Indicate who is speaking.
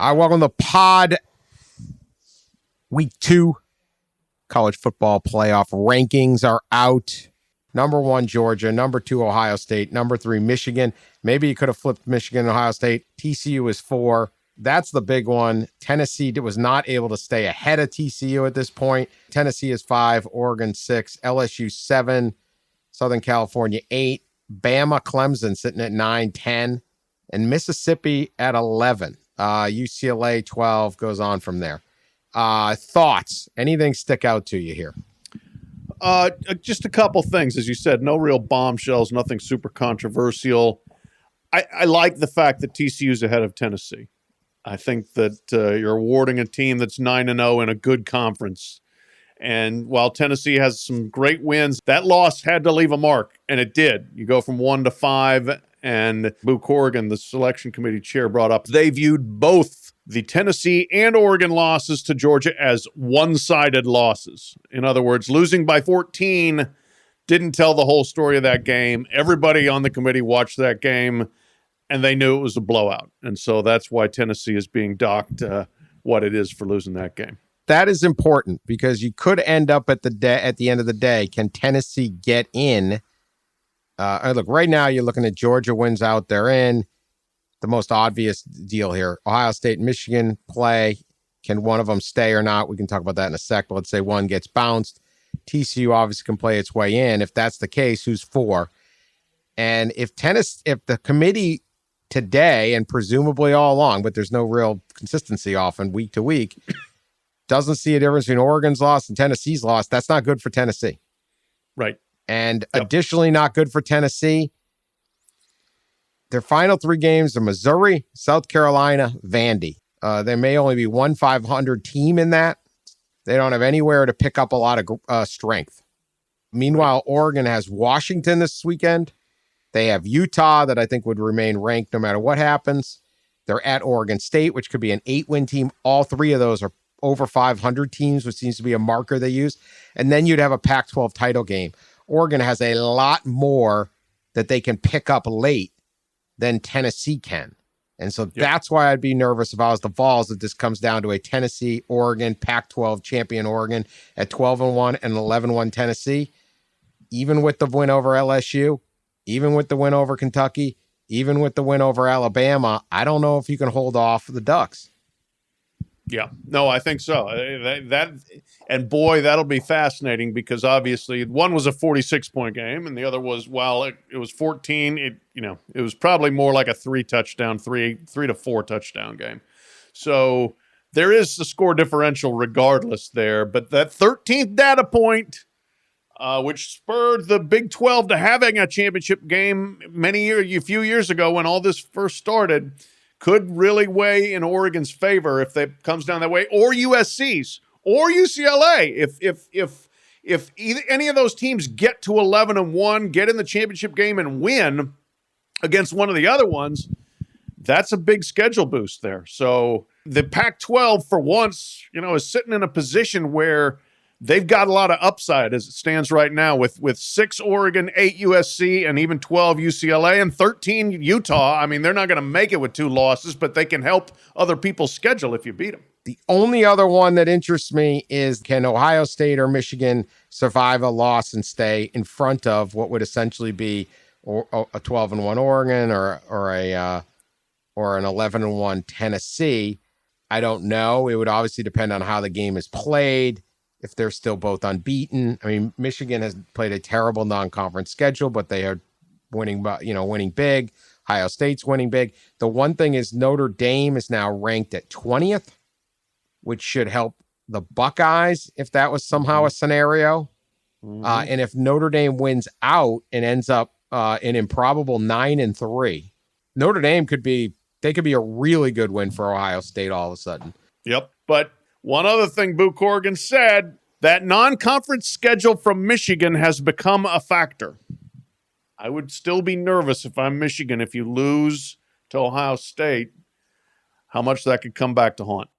Speaker 1: I welcome the pod. Week 2 college football playoff rankings are out. Number 1, Georgia. Number 2, Ohio State. Number 3, Michigan. Maybe you could have flipped Michigan and Ohio State. TCU is 4. That's the big one. Tennessee was not able to stay ahead of TCU at this point. Tennessee is 5, Oregon 6, LSU 7, Southern California 8, Bama, Clemson sitting at 9, 10, and Mississippi at 11. UCLA 12 goes on from there. Thoughts? Anything stick out to you here?
Speaker 2: Just a couple things. As you said, no real bombshells, nothing super controversial. I like the fact that TCU's ahead of Tennessee. I think that you're awarding a team that's 9-0 in a good conference. And while Tennessee has some great wins, that loss had to leave a mark, and it did. You go from 1 to 5, and Boo Corrigan, the selection committee chair, brought up they viewed both the Tennessee and Oregon losses to Georgia as one-sided losses. In other words, losing by 14 didn't tell the whole story of that game. Everybody on the committee watched that game, and they knew it was a blowout. And so that's why Tennessee is being docked what it is for losing that game.
Speaker 1: That is important because you could end up at the end of the day, can Tennessee get in? Look, right now you're looking at Georgia wins out, they're in. The most obvious deal here, Ohio State and Michigan play. Can one of them stay or not? We can talk about that in a sec, but let's say one gets bounced. TCU obviously can play its way in. If that's the case, who's 4? And if the committee today, and presumably all along, but there's no real consistency often week to week, doesn't see a difference between Oregon's loss and Tennessee's loss, that's not good for Tennessee.
Speaker 2: Right.
Speaker 1: And additionally, not good for Tennessee, their final 3 games are Missouri, South Carolina, Vandy. There may only be one 500 team in that. They don't have anywhere to pick up a lot of strength. Meanwhile, Oregon has Washington this weekend. They have Utah that I think would remain ranked no matter what happens. They're at Oregon State, which could be an 8-win team. All 3 of those are over 500 teams, which seems to be a marker they use. And then you'd have a Pac-12 title game. Oregon has a lot more that they can pick up late than Tennessee can. And so that's why I'd be nervous if I was the Vols if this comes down to a Tennessee, Oregon, Pac-12 champion Oregon at 12-1 and 11-1 Tennessee. Even with the win over LSU, even with the win over Kentucky, even with the win over Alabama, I don't know if you can hold off the Ducks.
Speaker 2: Yeah, no, I think so. And boy, that'll be fascinating because obviously one was a 46-point game, and the other was, while it was 14, it was probably more like a 3 to 4 touchdown game. So there is the score differential regardless there, but that 13th data point, which spurred the Big 12 to having a championship game a few years ago when all this first started, could really weigh in Oregon's favor if it comes down that way, or USC's, or UCLA. If any of those teams get to 11-1, get in the championship game and win against one of the other ones, that's a big schedule boost there. So the Pac-12, for once, is sitting in a position where they've got a lot of upside as it stands right now with 6 Oregon, 8 USC, and even 12 UCLA, and 13 Utah. I mean, they're not going to make it with 2 losses, but they can help other people's schedule if you beat them.
Speaker 1: The only other one that interests me is, can Ohio State or Michigan survive a loss and stay in front of what would essentially be a 12-1 Oregon or an 11-1 Tennessee? I don't know. It would obviously depend on how the game is played. If they're still both unbeaten. I mean, Michigan has played a terrible non-conference schedule, but they are winning big. Ohio State's winning big. The one thing is Notre Dame is now ranked at 20th, which should help the Buckeyes if that was somehow a scenario. And if Notre Dame wins out and ends up an improbable 9-3, Notre Dame could be a really good win for Ohio State all of a sudden.
Speaker 2: Yep, but one other thing Boo Corrigan said, that non-conference schedule from Michigan has become a factor. I would still be nervous if I'm Michigan if you lose to Ohio State, how much that could come back to haunt.